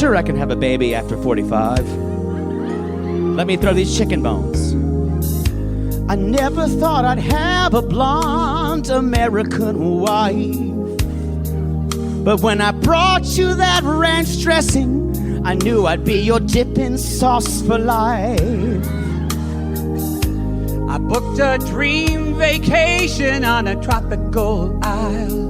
sure I can have a baby after 45. Let me throw these chicken bones. I never thought I'd have a blonde American wife, but when I brought you that ranch dressing, I knew I'd be your dipping sauce for life. I booked a dream vacation on a tropical isle.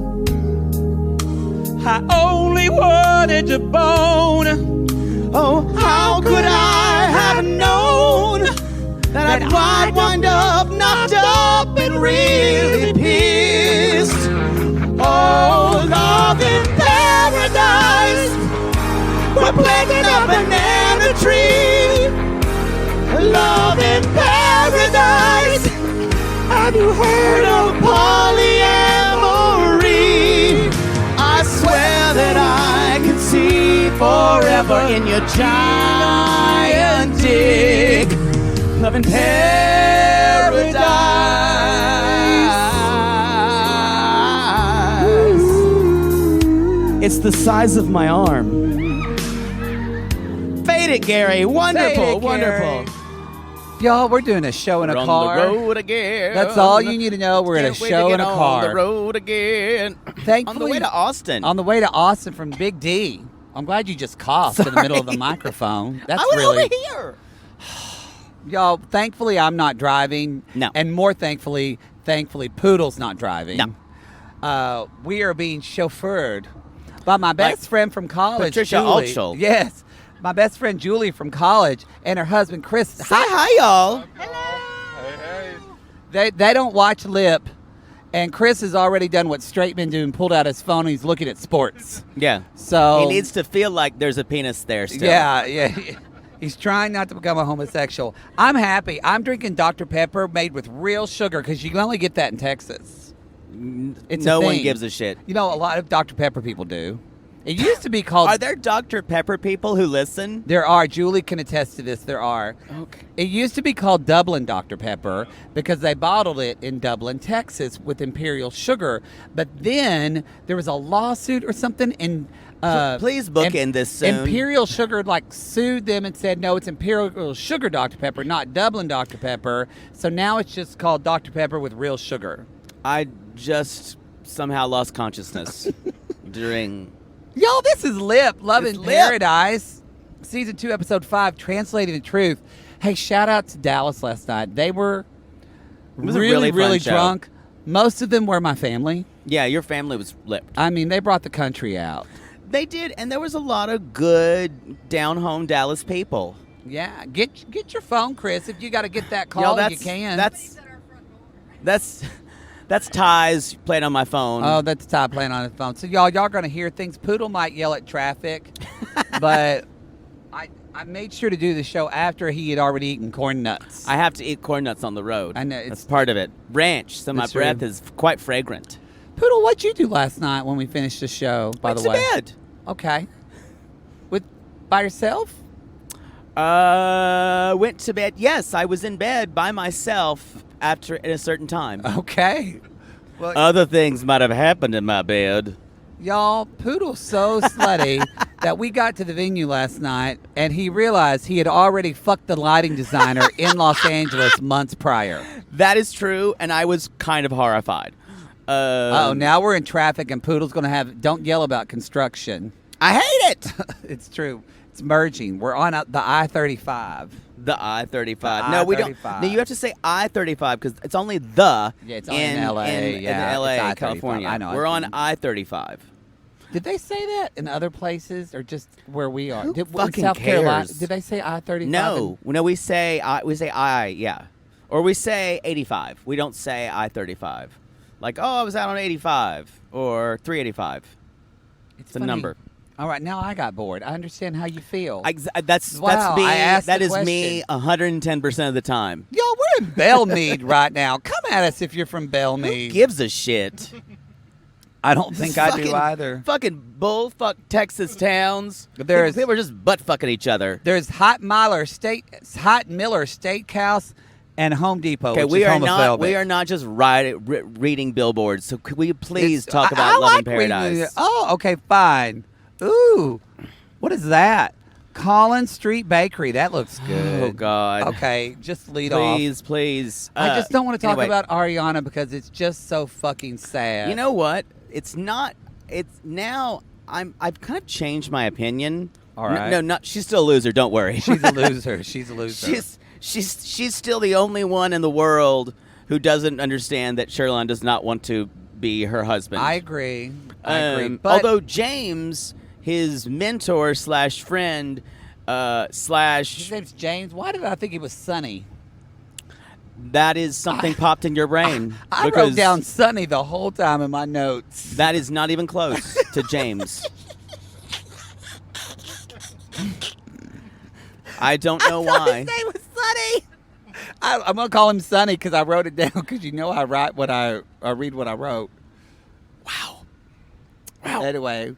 I only wanted to bone. Oh, how could I have known that I'd wind up knocked up and really pissed? Oh, love in paradise, we're planting a banana tree. Love in paradise, have you heard of polyamory? I swear that I can see forever in your giant dick. Love in paradise. It's the size of my arm. Fade it, Gary. Wonderful, wonderful. Y'all, we're doing a show in a car. On the road again. That's all you need to know. We're at a show in a car. On the road again. Thankfully, on the way to Austin. On the way to Austin from Big D. I'm glad you just coughed in the middle of the microphone. That's really over here. Y'all, thankfully I'm not driving. No. And more thankfully, Poodle's not driving. No. We are being chauffeured by my best friend from college, Patricia Julie. Altschul. Yes. My best friend Julie from college and her husband Chris. Say hi, y'all. They don't watch Lip, and Chris has already done what straight men do and pulled out his phone and he's looking at sports. Yeah. So he needs to feel like there's a penis there still. Yeah. He's trying not to become a homosexual. I'm happy. I'm drinking Dr. Pepper made with real sugar because you can only get that in Texas. It's no a one thing. gives a shit. You know, a lot of Dr. Pepper people do. It used to be called... Are there Dr. Pepper people who listen? There are. Julie can attest to this. There are. Okay. It used to be called Dublin Dr. Pepper because they bottled it in Dublin, Texas with imperial sugar. But then there was a lawsuit or something and... please book in this soon. Imperial Sugar sued them and said, no, it's Imperial Sugar Dr. Pepper, not Dublin Dr. Pepper. So now it's just called Dr. Pepper with real sugar. I just somehow lost consciousness during... Y'all, this is Lip, Love in Lip. Paradise, Season 2, Episode 5, Translating the Truth. Hey, shout out to Dallas last night. They were really fun show. drunk. Most of them were my family. Yeah, your family was lipped. I mean, they brought the country out. They did, and there was a lot of good down-home Dallas people. Yeah, get your phone, Chris. If you got to get that call, you can. That's Ty's playing on my phone. Oh, that's Ty playing on his phone. So y'all going to hear things. Poodle might yell at traffic, but I made sure to do the show after he had already eaten corn nuts. I have to eat corn nuts on the road. I know. That's part of it. Ranch, so my breath is quite fragrant. Poodle, what'd you do last night when we finished the show, by the way? Went to bed. Okay. By yourself? Went to bed. Yes, I was in bed by myself at a certain time. Okay. Well, other things might have happened in my bed. Y'all, Poodle's so slutty that we got to the venue last night and he realized he had already fucked the lighting designer in Los Angeles months prior. That is true, and I was kind of horrified. Now we're in traffic and Poodle's going to have... Don't yell about construction. I hate it. It's true. It's merging. We're on the I-35. The I-35. No, we don't. No, you have to say I-35 because it's only the. Yeah, it's only in L.A. In L.A., California. I know. We're on I-35. Did they say that in other places or just where we are? Who in fucking South cares? Carolina, did they say I-35? No, we say I, yeah, or we say 85. We don't say I-35. Like, oh, I was out on 85 or 385. It's a number. All right, now I got bored. I understand how you feel. That's me. That is me 110% of the time. Y'all, we're in Belmead right now. Come at us if you're from Belmead. Who gives a shit? I don't think I do either. Fucking bullfuck Texas towns. People are just butt fucking each other. There's Hot Miller Steakhouse and Home Depot. Okay, which we is we are not just reading billboards. So could we please talk about Love in Paradise? Oh, okay, fine. Ooh. What is that? Collins Street Bakery. That looks good. Oh, God. Okay, just lead off. Please. I just don't want to talk anyway. about Aryanna because it's just so fucking sad. You know what? It's not. It's now. I've kind of changed my opinion. All right. No, not. She's still a loser. Don't worry. She's a loser. She's a loser. She's still the only one in the world who doesn't understand that Sherlon does not want to be her husband. I agree. But Although James, his mentor / friend / his name's James. Why did I think he was Sonny? that is something popped in your brain. I because wrote down Sonny the whole time in my notes. that is not even close to James. I don't know why. His name was Sonny. I'm gonna call him Sonny because I wrote it down. Because you know I read what I wrote. Wow. Anyway,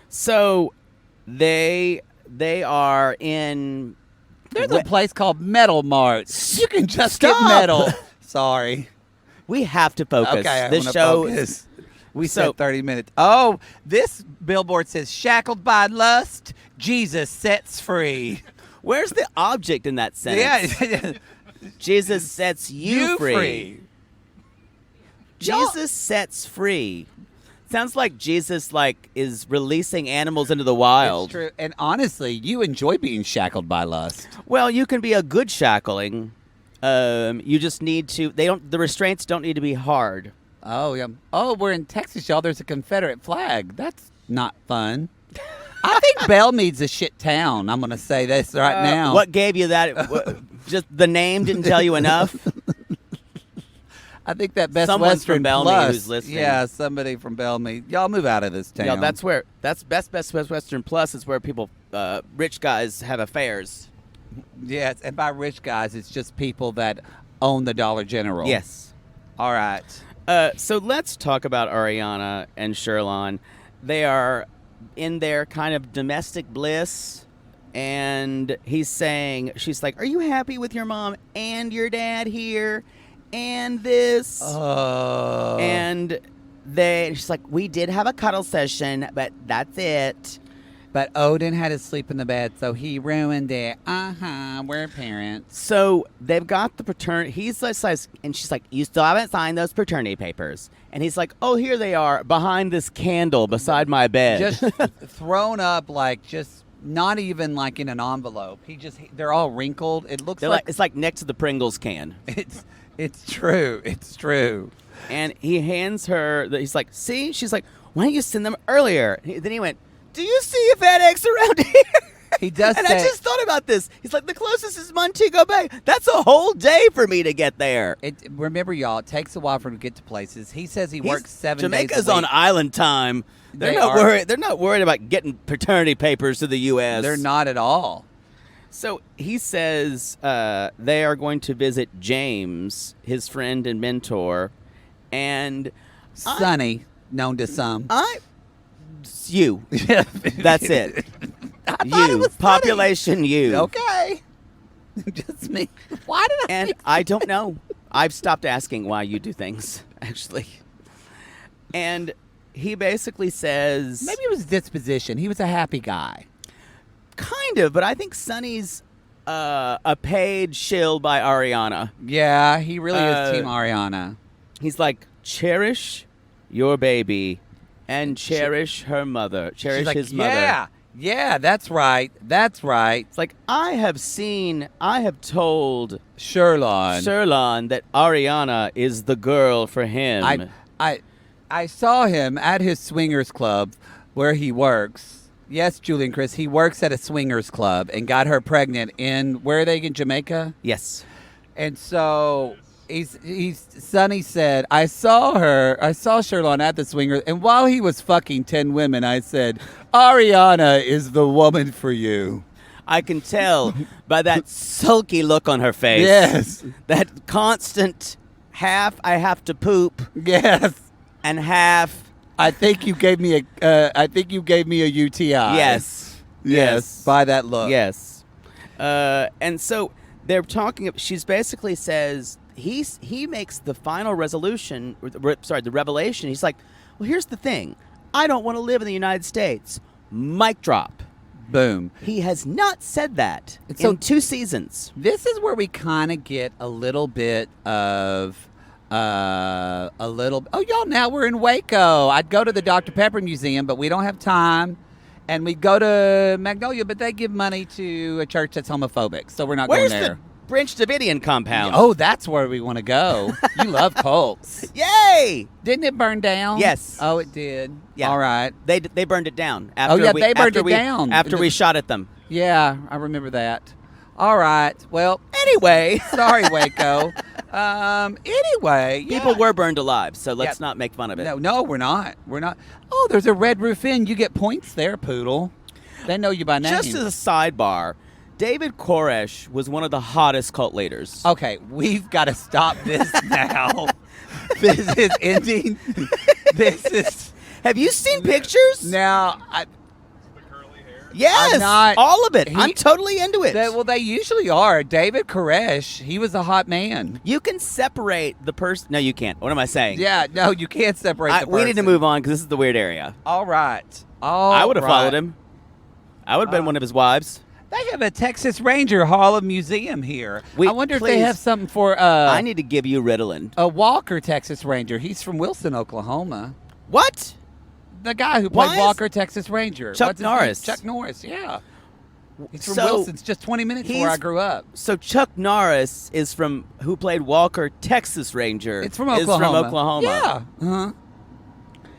So they are in. there's a place called Metal Mart. You can just Stop. get metal. Sorry. We have to focus. Okay, I this wanna show focus. is. We So- said 30 minutes. Oh, this billboard says shackled by lust, Jesus sets free. Where's the object in that sentence? Yeah. Jesus sets you free. Y'all- Jesus sets free. Sounds like Jesus is releasing animals into the wild. It's true. And honestly, you enjoy being shackled by lust. Well, you can be a good shackling. You just need to. The restraints don't need to be hard. Oh, yeah. Oh, we're in Texas, y'all. There's a Confederate flag. That's not fun. I think Belmead's a shit town. I'm going to say this right now. What gave you that? Just the name didn't tell you enough. I think that Best Someone Western from Belmead Plus. who's listening. Yeah, somebody from Belmead. Y'all move out of this town. Yeah, that's Best Western Plus is where people, rich guys, have affairs. Yes, and by rich guys, it's just people that own the Dollar General. Yes. All right. So let's talk about Aryanna and Sherlon. They are in their kind of domestic bliss, and she's like, "Are you happy with your mom and your dad here, and this?" And she's like, "We did have a cuddle session, but that's it." But Odin had to sleep in the bed, so he ruined it. We're parents. So they've got the paternity. He's like, and she's like, "You still haven't signed those paternity papers." And he's like, "Oh, here they are behind this candle beside my bed." Just thrown up, just not even like in an envelope. They're all wrinkled. It looks like it's like next to the Pringles can. it's true. It's true. And he hands her. He's like, "See?" She's like, "Why don't you send them earlier?" Then he went, "Do you see FedEx around here?" He does And say, I just thought about this. He's like, "The closest is Montego Bay. That's a whole day for me to get there." remember, y'all, it takes a while for him to get to places. He says he works 7 days Jamaica's a week. on island time. They're They not are. worried. They're not worried about getting paternity papers to the U.S. They're not at all. So he says they are going to visit James, his friend and mentor, and Sonny, known to some. you. That's it. I thought it was Sonny. Population you. Okay. Just me. Why did I? And I don't know. I've stopped asking why you do things, actually. And he basically says... Maybe it was disposition. He was a happy guy. Kind of, but I think Sonny's a paid shill by Aryanna. Yeah, he really is Team Aryanna. He's like, cherish your baby and cherish her mother. Cherish She's like, his mother. Yeah, that's right. That's right. It's like, I have told Sherlon that Aryanna is the girl for him. I saw him at his swingers club where he works. Yes, Julie and Chris, he works at a swingers club and got her pregnant in, where are they in Jamaica? Yes. And so Sonny said, I saw Sherlon at the swingers, and while he was fucking 10 women, I said, Aryanna is the woman for you. I can tell by that sulky look on her face. Yes. That constant half I have to poop Yes. and half I think you gave me a UTI. Yes. By that look. Yes. And so they're talking. She's basically says he makes the final resolution. The revelation. He's like, well, here's the thing. I don't want to live in the United States. Mic drop. Boom. He has not said that So- in 2 seasons. This is where we kind of get a little bit of oh, y'all, now we're in Waco. I'd go to the Dr. Pepper Museum, but we don't have time. And we go to Magnolia, but they give money to a church that's homophobic, so we're not Where's going there. the Branch Davidian compound? Oh, that's where we want to go. You love cults. Yay! Didn't it burn down? Yes. Oh, it did. Yeah. All right. They burned it down. Oh, yeah, they burned it down. After we shot at them. Yeah, I remember that. All right. Well, Anyway, sorry, Waco. Anyway, yeah. people were burned alive, so let's Yeah. not make fun of it. No, we're not. We're not. Oh, there's a Red Roof Inn. You get points there, Poodle. They know you by name. Just as a sidebar, David Koresh was one of the hottest cult leaders. Okay, we've got to stop this now. This is ending. This is Have you seen pictures? now. Yes, I'm not- all of it. he- I'm totally into it. They usually are. David Koresh, he was a hot man. You can separate the person. No, you can't. What am I saying? Yeah, no, you can't separate the person. We need to move on because this is the weird area. All right. All I would have right. followed him. I would have been one of his wives. They have a Texas Ranger Hall of Museum here. I wonder if they please. have something for I need to give you Ritalin. a Walker Texas Ranger. He's from Wilson, Oklahoma. What? The guy who played Why is- Walker Texas Ranger. Chuck What's his name? Norris. Chuck Norris, yeah. He's from So, Wilson. It's just 20 minutes from where I he's- grew up. So Chuck Norris is from who played Walker, Texas Ranger. It's from is Oklahoma. from Oklahoma. Yeah. Uh-huh.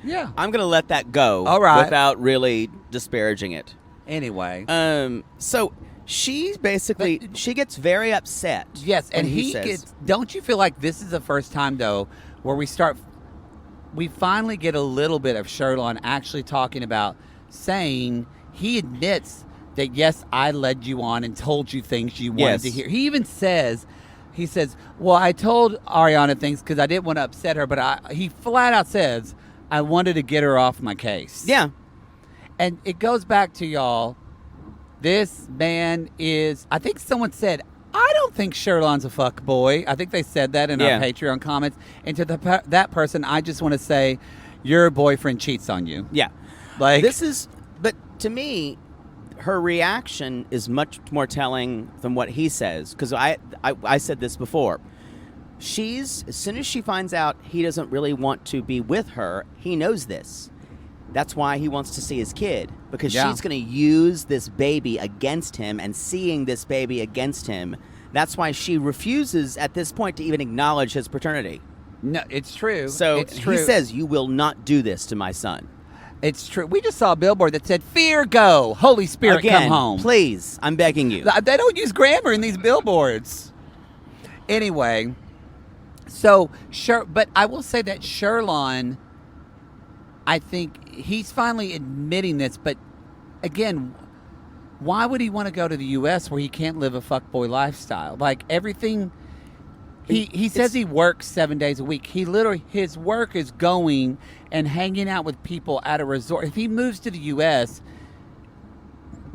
Yeah. I'm gonna let that go. All right. Without really disparaging it. Anyway. So she basically she gets very upset. Yes, when and he says, gets. Don't you feel like this is the first time though where we finally get a little bit of Sherlon actually talking about saying he admits that yes, I led you on and told you things you wanted Yes. to hear. He even says, well, I told Aryanna things because I didn't want to upset her, but he flat out says I wanted to get her off my case. Yeah. And it goes back to y'all. This man is. I think someone said, I don't think Sherlon's a fuck boy. I think they said that in Yeah. our Patreon comments. And to that person, I just want to say, your boyfriend cheats on you. Yeah. Like But to me, her reaction is much more telling than what he says. Because I said this before. As soon as she finds out he doesn't really want to be with her, he knows this. That's why he wants to see his kid. Because Yeah. she's going to use this baby against him, and seeing this baby against him, that's why she refuses at this point to even acknowledge his paternity. No, it's true. So it's true. he says, you will not do this to my son. It's true. We just saw a billboard that said, "Fear go, Holy Spirit Again, come home." please, I'm begging you. They don't use grammar in these billboards. Anyway, so but I will say that Sherlon, I think he's finally admitting this. But again, why would he want to go to the U.S. where he can't live a fuckboy lifestyle? Like everything. He says he works 7 days a week. He literally, his work is going and hanging out with people at a resort. If he moves to the U.S.,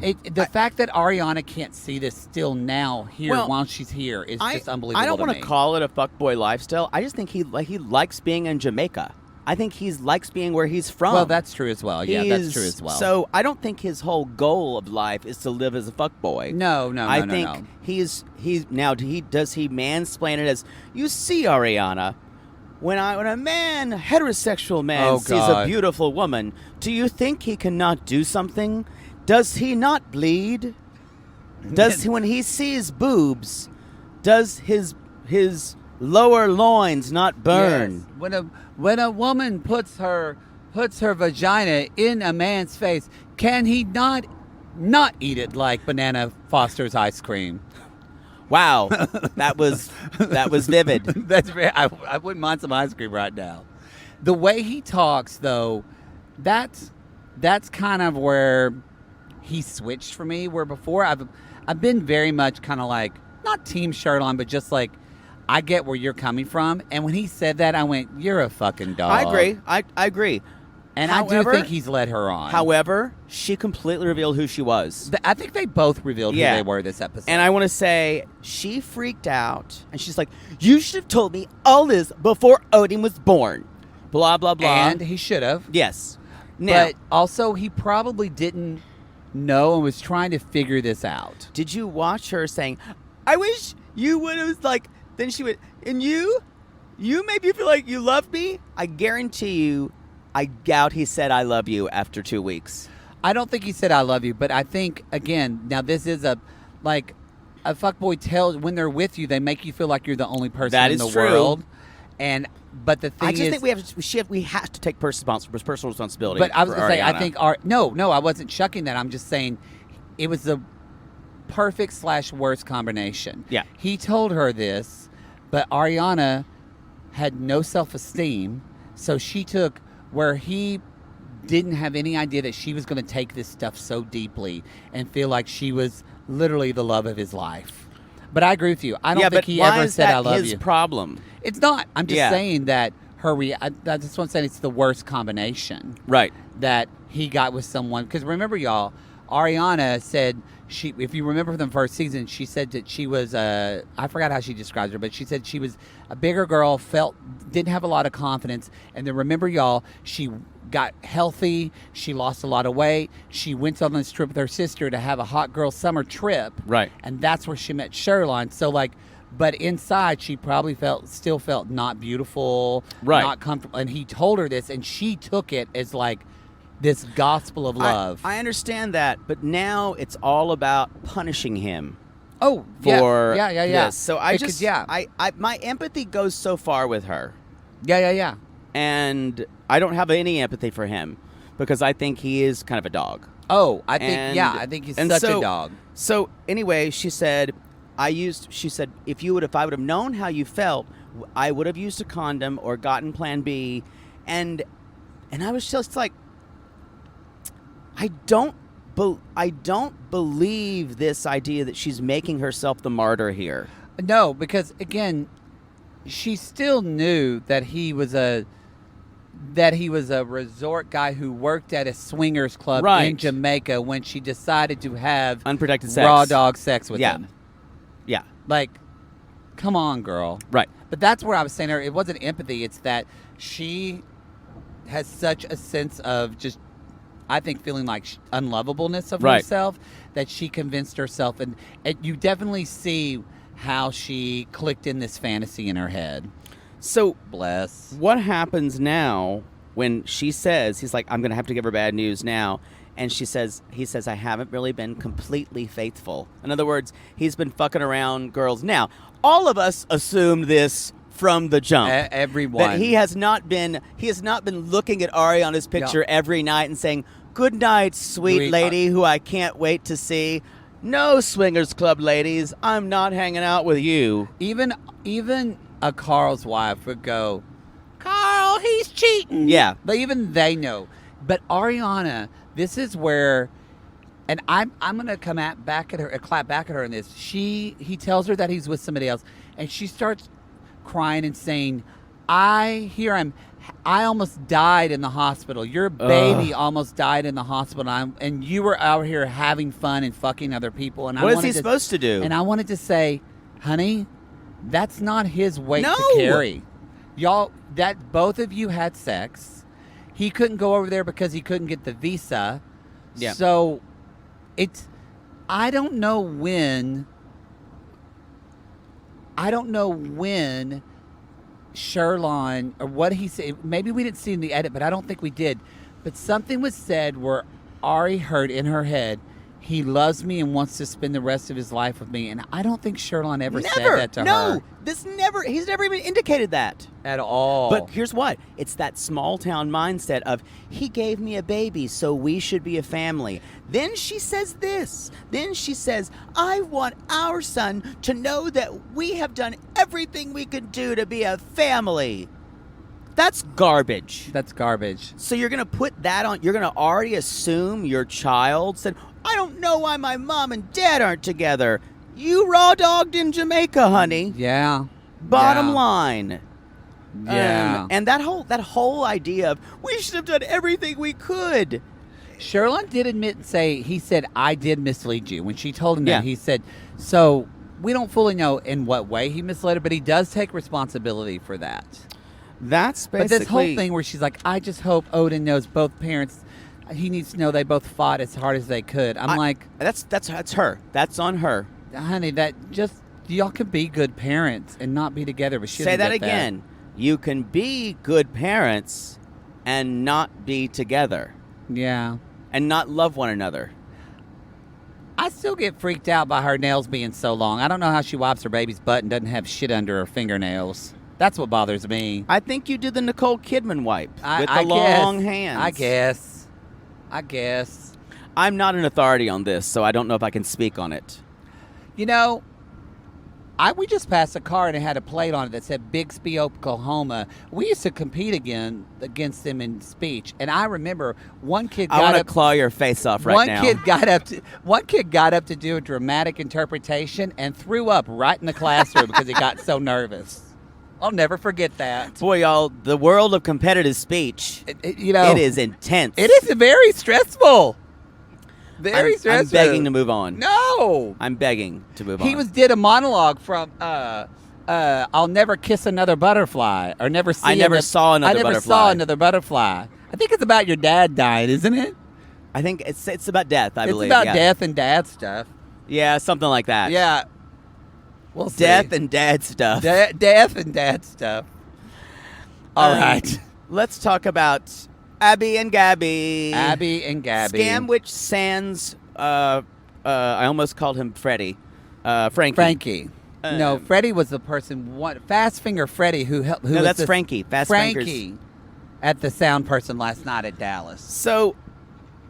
the fact that Aryanna can't see this still now here while she's here is just unbelievable. I don't to want me. to call it a fuckboy lifestyle. I just think he likes being in Jamaica. I think he likes being where he's from. Well, that's true as well. Yeah, that's true as well. So I don't think his whole goal of life is to live as a fuckboy. No. I think he's now. Does he mansplain it as, you see, Aryanna? When a heterosexual man sees a God. beautiful woman, do you think he cannot do something? Does he not bleed? Does when he sees boobs, does his lower loins not burn? Yes. When a woman puts her vagina in a man's face, can he not eat it like Banana Foster's ice cream? Wow, that was vivid. That's very. I wouldn't mind some ice cream right now. The way he talks, though, that's kind of where he switched for me. Where before I've been very much kind of like not Team Sherlon, but just like I get where you're coming from. And when he said that, I went, "You're a fucking dog." I agree. I agree. And However- I do think he's led her on. However, she completely revealed who she was. I think they both revealed who they were this episode. And I want to say, she freaked out, and she's like, you should have told me all this before Odin was born. Blah, blah, blah. And he should have. Yes. Now, But also, he probably didn't know and was trying to figure this out. Did you watch her saying, I wish you would have, like, then she would, and you made me feel like you loved me? I guarantee you, I doubt he said I love you after 2 weeks. I don't think he said I love you, but I think, again, now this is a fuckboy tells, when they're with you, they make you feel like you're the only person in the world. But the thing I just think we have to take personal responsibility. But I was going to say, I think no, I wasn't shucking that. I'm just saying it was the perfect / worst combination. Yeah. He told her this, but Aryanna had no self-esteem, so she took where he didn't have any idea that she was going to take this stuff so deeply and feel like she was literally the love of his life. But I agree with you. I don't think he ever said I love you. Why is that his problem? It's not. I'm just saying that I just want to say it's the worst combination. Right. That he got with someone. Because remember, y'all, Aryanna said, if you remember from the first season, she said that she was, I forgot how she described her, but she said she was a bigger girl, didn't have a lot of confidence. And then remember, y'all, she got healthy. She lost a lot of weight. She went on this trip with her sister to have a hot girl summer trip. Right. And that's where she met Sherlon. So, but inside, she probably still felt not beautiful, right, not comfortable. And he told her this, and she took it as like this gospel of love. I understand that, but now it's all about punishing him. Oh, for yeah. this. So my empathy goes so far with her. Yeah. And I don't have any empathy for him because I think he is kind of a dog. Oh, I think he's such a dog. So anyway, she said, if I would have known how you felt, I would have used a condom or gotten Plan B, and I was just like, I don't believe this idea that she's making herself the martyr here. No, because again, she still knew that he was a resort guy who worked at a swingers club in Jamaica when she decided to have unprotected sex, raw dog sex with him. Yeah. Like, come on, girl. Right. But that's where I was saying her. It wasn't empathy. It's that she has such a sense of just, I think, feeling like unlovableness of herself that she convinced herself. And you definitely see how she clicked in this fantasy in her head. So, bless. What happens now when she says, he's like, I'm going to have to give her bad news now. And he says, I haven't really been completely faithful. In other words, he's been fucking around girls. Now, all of us assumed this from the jump. Everyone. That he has not been looking at Ariana's picture every night and saying, good night, sweet lady who I can't wait to see. No, swingers club ladies, I'm not hanging out with you. Even a Carl's wife would go, Carl, he's cheating. Yeah. But even they know. But Aryanna, this is where, and I'm gonna clap back at her in this. He tells her that he's with somebody else, and she starts crying and saying, I almost died in the hospital. Your baby almost died in the hospital, and you were out here having fun and fucking other people. And what is he supposed to do? And I wanted to say, honey, that's not his weight to carry. Y'all, that both of you had sex. He couldn't go over there because he couldn't get the visa. Yeah. So I don't know when Sherlon, or what he said, maybe we didn't see in the edit, but I don't think we did. But something was said where Ari heard in her head, he loves me and wants to spend the rest of his life with me. And I don't think Sherlon ever said that to her. No, he's never even indicated that. At all. But here's what. It's that small town mindset of, he gave me a baby, so we should be a family. Then she says this. Then she says, I want our son to know that we have done everything we could do to be a family. That's garbage. That's garbage. So you're going to put that on, you're going to already assume your child said, I don't know why my mom and dad aren't together. You raw dogged in Jamaica, honey. Yeah. Bottom line. Yeah. And that whole idea of, we should have done everything we could. Sherlon did admit and say, he said, I did mislead you. When she told him that, he said, so we don't fully know in what way he misled her, but he does take responsibility for that. That's basically... But this whole thing where she's like, I just hope Odin knows both parents. he needs to know they both fought as hard as they could. I'm like, that's her. That's on her. honey, that just y'all can be good parents and not be together. But she Say doesn't that get again. You can be good parents and not be together Yeah. and not love one another. I still get freaked out by her nails being so long. I don't know how she wipes her baby's butt and doesn't have shit under her fingernails. That's what bothers me. I think you did the Nicole Kidman wipe with the I long guess. hands. I guess. I'm not an authority on this, so I don't know if I can speak on it. You know, we just passed a car and it had a plate on it that said Bixby, Oklahoma. We used to compete against them in speech, and I remember one kid got I want to up. claw your face off right now. One kid got up to do a dramatic interpretation and threw up right in the classroom because he got so nervous. I'll never forget that. Boy, y'all, the world of competitive speech, it is intense. It is very stressful. Very stressful. I'm begging to move on. No. I'm begging to move on. He did a monologue from I'll never kiss another butterfly or never see I never saw another butterfly. I think it's about your dad dying, isn't it? I think it's about death, I believe. It's about yeah. death and dad stuff. Yeah, something like that. Yeah. We'll see. Death and dad stuff. Death and dad stuff. All right. Let's talk about Abby and Gabby. Abby and Gabby. Scamwich Sans. I almost called him Freddie. Frankie. No, Freddie was the person. Fast Finger Freddie who helped. No, that's Frankie. Frankie at the sound person last night at Dallas. So,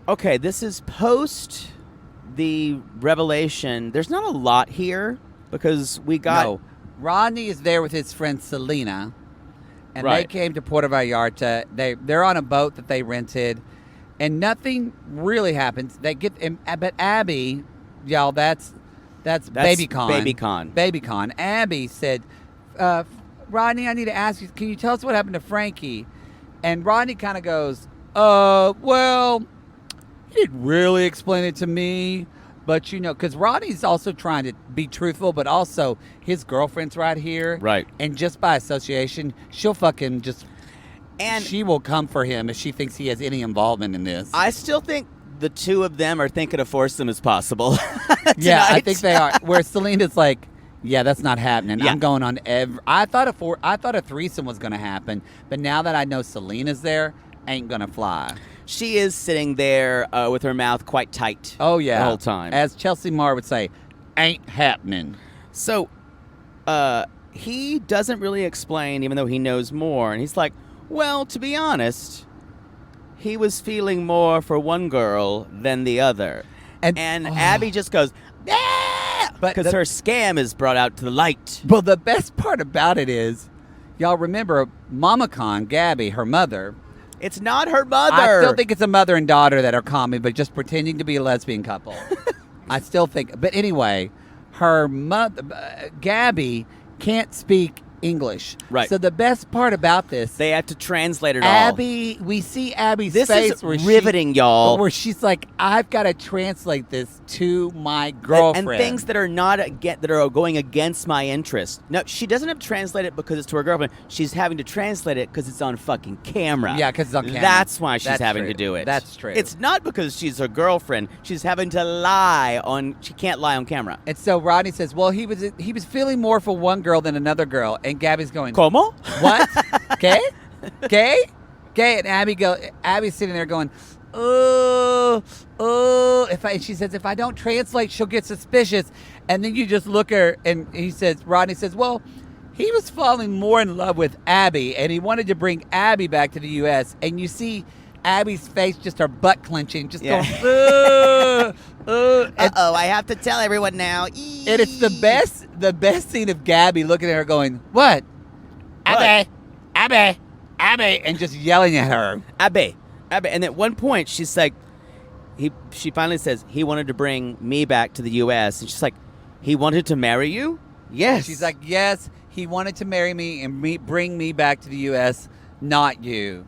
okay, this is post the revelation. There's not a lot here because we got. No, Rodney is there with his friend Selena, and Right. they came to Puerto Vallarta. They're on a boat that they rented, and nothing really happens. They get, but Abby, y'all, that's BabyCon. BabyCon. Abby said, Rodney, I need to ask you, can you tell us what happened to Frankie? And Rodney kind of goes, well, he didn't really explain it to me. But, because Rodney's also trying to be truthful, but also his girlfriend's right here. Right. And just by association, she'll fucking just... And she will come for him if she thinks he has any involvement in this. I still think the two of them are thinking of force as possible. Yeah, I think they are. Where Selena's like, yeah, that's not happening. Yeah. I'm going on I thought a threesome was going to happen, but now that I know Selena's there, ain't going to fly. She is sitting there with her mouth quite tight. Oh, yeah. The whole time. As Chelsea Marr would say, ain't happening. So, he doesn't really explain, even though he knows more. And he's like, well, to be honest, he was feeling more for one girl than the other. And Abby just goes, yeah! Because her scam is brought out to the light. Well, the best part about it is, y'all remember Mama Con, Gabby, her mother. It's not her mother. I still think it's a mother and daughter that are common, but just pretending to be a lesbian couple. I still think. But anyway, her mother, Gabby, can't speak English. Right. So the best part about this, they have to translate it all. Abby, we see Abby's face. This is riveting, y'all. Where she's like, I've got to translate this to my girlfriend. And things that are that are going against my interest. No, she doesn't have to translate it because it's to her girlfriend. She's having to translate it because it's on fucking camera. Yeah, because it's on camera. That's why she's having true. to do it. That's true. It's not because she's her girlfriend. She's having to lie on. She can't lie on camera. And so Rodney says, well, he was feeling more for one girl than another girl. And Gabby's going, ¿Cómo? What? Gay? And Abby's sitting there going, she says, if I don't translate, she'll get suspicious. And then you just look at her, and Rodney says, well, he was falling more in love with Abby, and he wanted to bring Abby back to the U.S. And you see Abby's face, just her butt clenching, just going, Uh-oh, I have to tell everyone now. And it's the best scene of Gabby looking at her going, what? Abby, and just yelling at her. Abby. And at one point, she's like, she finally says, he wanted to bring me back to the U.S. And she's like, he wanted to marry you? Yes. She's like, yes, he wanted to marry me and bring me back to the U.S., not you.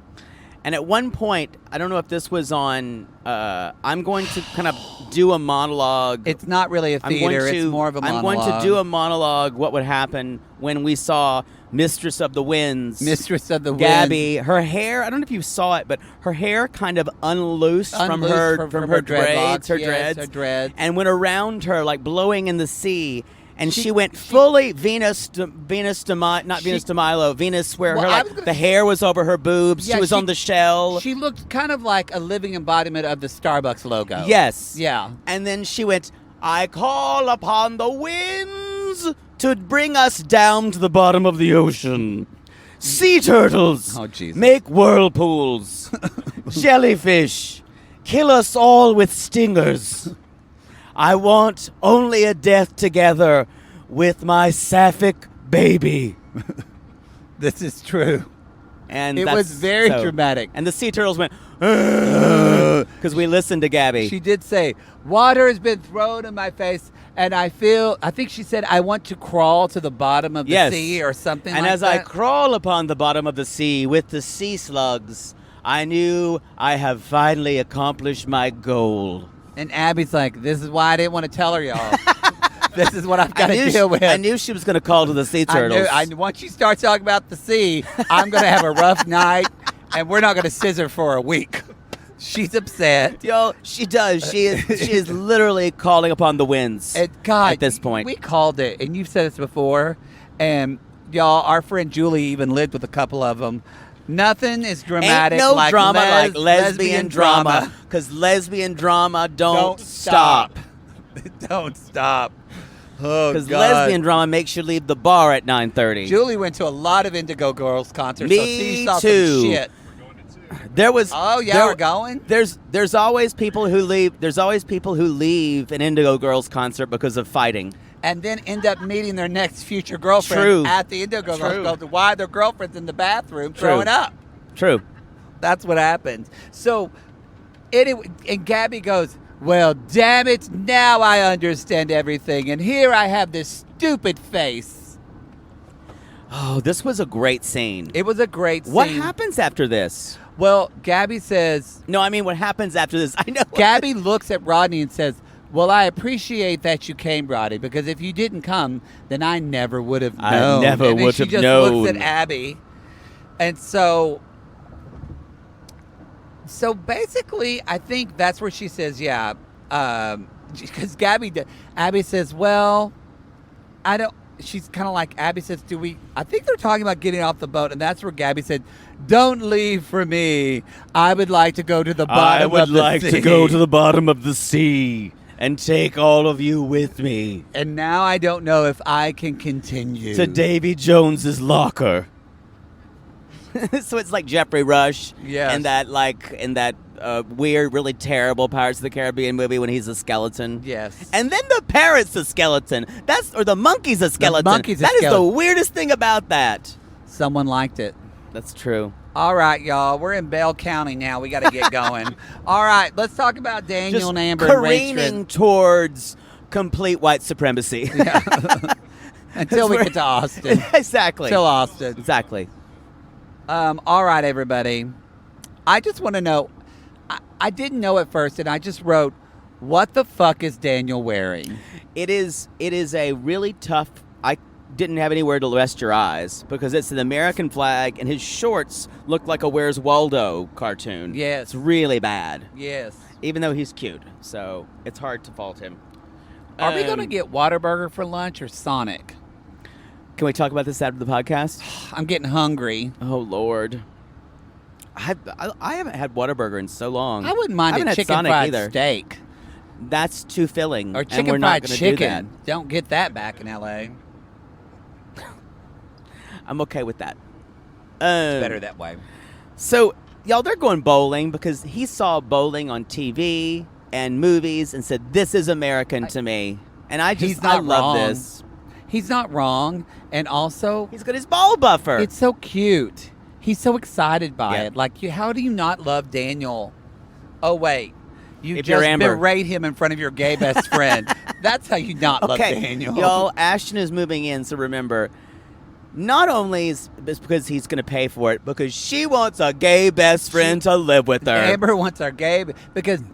And at one point, I don't know if this was on, I'm going to kind of do a monologue. It's not really a theater, it's more of a monologue. I'm going to do a monologue, what would happen when we saw Mistress of the Winds. Mistress of the Gabby, her hair, I don't know if you saw it, but her hair kind of unloosed from her braids, her dreads, and went around her like blowing in the sea. And she went fully Venus where the hair was over her boobs. Yeah, she was on the shell. She looked kind of like a living embodiment of the Starbucks logo. Yes. Yeah. And then she went, I call upon the winds to bring us down to the bottom of the ocean. Sea turtles make whirlpools. Jellyfish kill us all with stingers. I want only a death together with my sapphic baby. This is true. And it was very dramatic. And the sea turtles went, because we listened to Gabby. She did say, water has been thrown in my face, and I think she said, I want to crawl to the bottom of the sea or something and like as that. I crawl upon the bottom of the sea with the sea slugs, I knew I have finally accomplished my goal. And Abby's like, this is why I didn't want to tell her, y'all. This is what I've got to deal with. I knew she was going to call to the sea turtles. Once you start talking about the sea, I'm going to have a rough night, and we're not going to scissor for a week. She's upset. Yo, she does. She is literally calling upon the winds God, at this point. We called it, and you've said this before. And, y'all, our friend Julie even lived with a couple of them. Nothing is dramatic Ain't no like drama like lesbian drama. Because lesbian drama don't stop. Don't stop. Oh, because God. lesbian drama makes you leave the bar at 9:30. Julie went to a lot of Indigo Girls concerts. Me so she saw too. Some shit. There was. Oh yeah, we're going. There's always people who leave. There's always people who leave an Indigo Girls concert because of fighting, and then end up meeting their next future girlfriend True. at the Indigo Girls. Why their girlfriend's in the bathroom True. throwing up? True. That's what happened. So, and Gabby goes, well, damn it, now I understand everything. And here I have this stupid face. Oh, this was a great scene. It was a great scene. What happens after this? Well, Gabby says... No, I mean, what happens after this? I know. Gabby looks at Rodney and says, well, I appreciate that you came, Rodney, because if you didn't come, then I never would have known. I never would have known. She just looks at Abby. And so basically, I think that's where she says, yeah, because Abby says, well, I don't, she's kind of like, Abby says, I think they're talking about getting off the boat, and that's where Gabby said, don't leave for me. I would like to go to the bottom of the sea. I would like to go to the bottom of the sea and take all of you with me. And now I don't know if I can continue. To Davy Jones's locker. So it's like Jeffrey Rush in that weird, really terrible Pirates of the Caribbean movie when he's a skeleton. Yes. And then the parrot's a skeleton. Or the monkey's a skeleton. That is the weirdest thing about that. Someone liked it. That's true. All right, y'all. We're in Bell County now. We got to get going. All right, let's talk about Daniel Just and Amber careening towards complete white supremacy. Yeah. Until we get to Austin. Exactly. Until Austin. Exactly. All right, everybody. I just want to know. I didn't know at first, and I just wrote, what the fuck is Daniel wearing? It is a really tough... I didn't have anywhere to rest your eyes because it's an American flag, and his shorts look like a Where's Waldo cartoon. Yes. It's really bad. Yes. Even though he's cute, so it's hard to fault him. Are we going to get Whataburger for lunch or Sonic? Can we talk about this after the podcast? I'm getting hungry. Oh, Lord. I haven't had Whataburger in so long. I wouldn't mind a chicken fried steak. That's too filling. Or chicken fried chicken. Don't get that back in L.A. I'm okay with that. It's better that way. So, y'all, they're going bowling because he saw bowling on TV and movies and said, this is American to me. And I love this. He's not wrong. And also, he's got his ball buffer. It's so cute. He's so excited by it. Like, how do you not love Daniel? Oh, wait. You if just berate him in front of your gay best friend. That's how you not love Daniel. Y'all, Ashton is moving in, so remember, not only is this because he's going to pay for it, because she wants a gay best friend to live with her. Amber wants her gay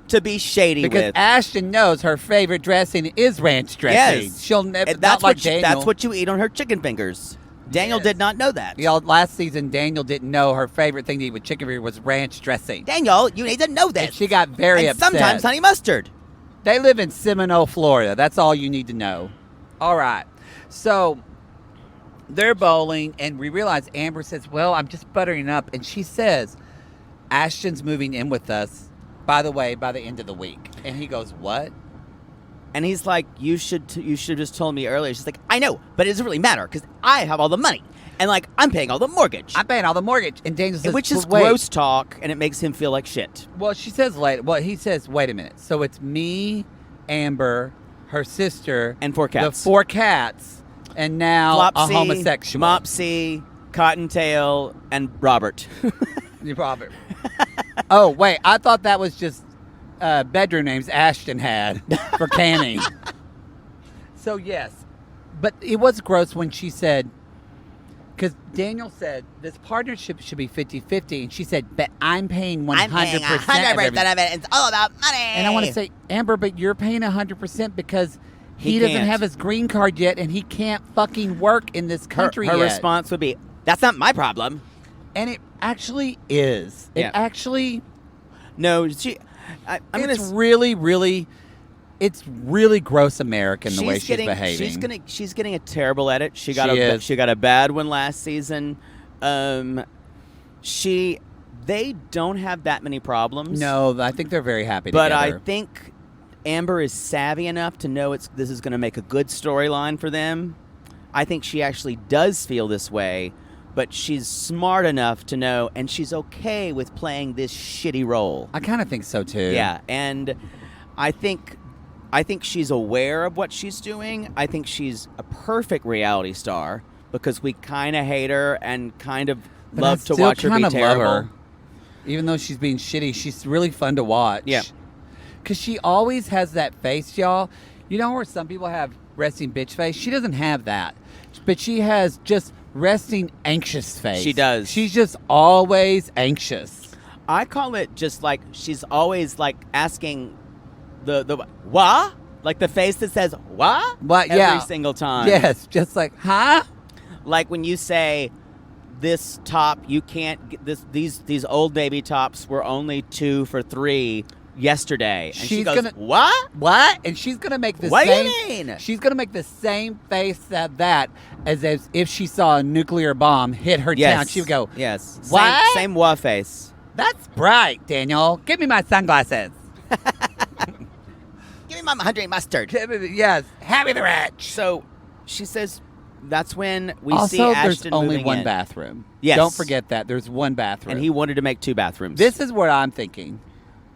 to be shady with. Because Ashton knows her favorite dressing is ranch dressing. Yes. She'll never that's not like Daniel. That's what you eat on her chicken fingers. Daniel did not know that. Y'all, last season, Daniel didn't know her favorite thing to eat with chicken fingers was ranch dressing. Daniel, you need to know this. And she got very and upset. Sometimes honey mustard. They live in Seminole, Florida. That's all you need to know. All right. So they're bowling, and we realize Amber says, well, I'm just buttering up. And she says, Ashton's moving in with us, by the way, by the end of the week. And he goes, what? And he's like, you should have just told me earlier. She's like, I know, but it doesn't really matter because I have all the money. And, like, I'm paying all the mortgage. I'm paying all the mortgage. And Daniel says, which is wait. gross talk, and it makes him feel like shit. Well, she says later. Well, he says, wait a minute. So it's me, Amber, her sister. And 4 cats. The 4 cats. And now Flopsy, a homosexual. Mopsy, Cottontail, and Robert. Robert. Oh, wait. I thought that was just bedroom names Ashton had for canning. So, yes. But it was gross when she said, because Daniel said this partnership should be 50-50, and she said, but I'm paying 100%. I'm paying 100% of it. It's all about money. And I want to say, Amber, but you're paying 100% because he doesn't have his green card yet, and he can't fucking work in this country her yet. response would be, that's not my problem. And it actually is. It actually... No, It's really gross American the way she's behaving. She's getting a terrible edit. She got a bad one last season. They don't have that many problems. No, I think they're very happy but together. I think Amber is savvy enough to know this is going to make a good storyline for them. I think she actually does feel this way, but she's smart enough to know, and she's okay with playing this shitty role. I kind of think so too. Yeah, and I think she's aware of what she's doing. I think she's a perfect reality star because we kind of hate her and kind of love to watch her be terrible. Love her. Even though she's being shitty, she's really fun to watch. Yeah. Because she always has that face, y'all. You know where some people have resting bitch face? She doesn't have that. But she has just resting anxious face. She does. She's just always anxious. I call it just like she's always like asking the what? Like the face that says what? But every single time. Yes, just like, huh? Like when you say this top, you can't get these Old Navy tops were only 2 for $3 yesterday. And she goes, what? What? And she's gonna make the what same. What do you mean? She's gonna make the same face that as if she saw a nuclear bomb hit her town. She would go, yes. What? Same wah face. That's bright, Daniel. Give me my sunglasses. Give me my honey mustard. Yes. Happy the rich. So she says that's when we also, see Ashton there's only moving one in. Bathroom. Yes. Don't forget that. There's one bathroom. And he wanted to make 2 bathrooms. This is what I'm thinking.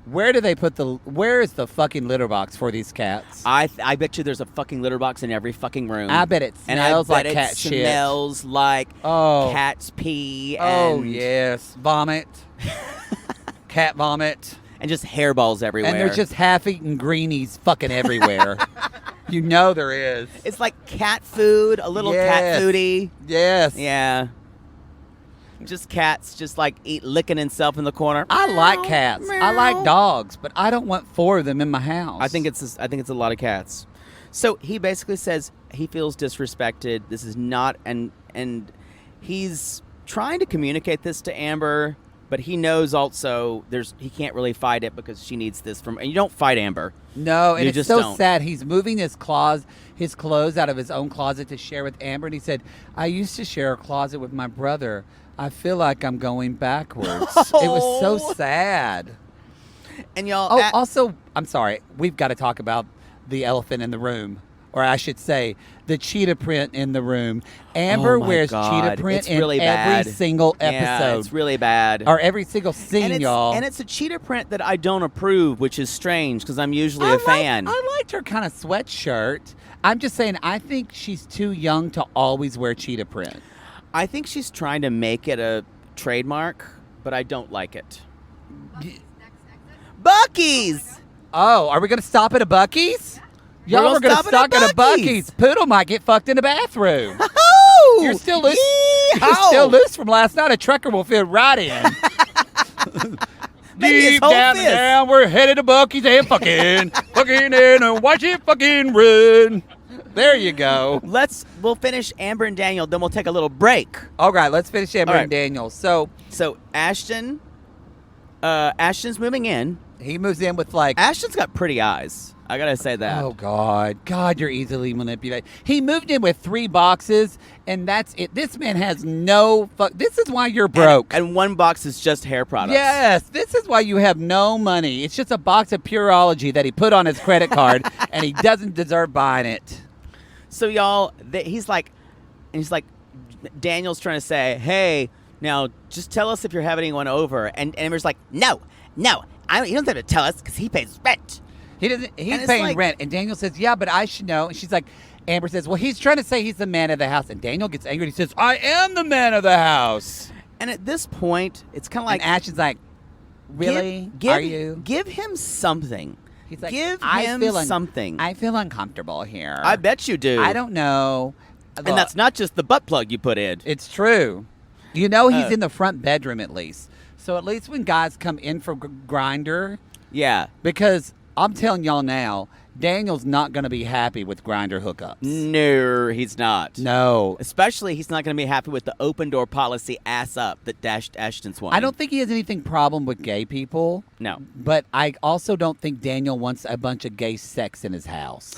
Where do they put where is the fucking litter box for these cats? I bet you there's a fucking litter box in every fucking room. I bet it smells like cat shit. And I bet it smells like cat's pee. Oh, yes. Vomit. Cat vomit. And just hairballs everywhere. And there's just half-eaten greenies fucking everywhere. You know there is. It's like cat food, a little cat foodie. Yes. Yeah. Just cats just like licking himself in the corner. I like cats. Meow. I like dogs, but I don't want 4 of them in my house. I think it's a lot of cats. So he basically says he feels disrespected. This is not and he's trying to communicate this to Amber, but he knows also he can't really fight it because she needs this from. And you don't fight Amber. No, and it's so don't. sad. He's moving his clothes out of his own closet to share with Amber, and he said, "I used to share a closet with my brother. I feel like I'm going backwards." It was so sad. And y'all. Oh, also, I'm sorry. We've got to talk about the elephant in the room. Or I should say, the cheetah print in the room. Amber wears cheetah print in every single episode. Yeah, it's really bad. Or every single scene, y'all. And it's a cheetah print that I don't approve, which is strange because I'm usually a fan. I liked her kind of sweatshirt. I'm just saying, I think she's too young to always wear cheetah print. I think she's trying to make it a trademark, but I don't like it. Buc-ee's! Oh, are we going to stop at a Buc-ee's? Y'all, we're going to stop at a Buc-ee's. Poodle might get fucked in the bathroom. You're still loose. You're still loose from last night. A trucker will fit right in. Deep down, we're headed to Buc-ee's and fucking in and watch it fucking run. There you go. We'll finish Amber and Daniel, then we'll take a little break. All right, let's finish Amber All right. and Daniel. So Ashton's moving in. he moves in with like. Ashton's got pretty eyes. I gotta say that. Oh God, you're easily manipulated. He moved in with 3 boxes, and that's it. This man has no fuck. This is why you're broke. And one box is just hair products. Yes, this is why you have no money. It's just a box of Pureology that he put on his credit card, and he doesn't deserve buying it. So y'all, he's like, Daniel's trying to say, hey, now just tell us if you're having anyone over, and Amber's like, no, you don't have to tell us because he pays rent. He doesn't. He's it's paying like- rent, and Daniel says, "Yeah, but I should know." And she's like, Amber says, "Well, he's trying to say he's the man of the house." And Daniel gets angry. And he says, "I am the man of the house." And at this point, it's kind of like, and Ashton's like, "Really? Are you?" Give him something. He's like, give "I him feel something. I feel uncomfortable here. I bet you do. I don't know." And that's not just the butt plug you put in. It's true. You know, he's in the front bedroom at least. So at least when guys come in for Grindr, Yeah. because I'm telling y'all now, Daniel's not going to be happy with Grindr hookups. No, he's not. No. Especially, he's not going to be happy with the open door policy ass up that Ashton's wanting. I don't think he has anything problem with gay people. No. But I also don't think Daniel wants a bunch of gay sex in his house.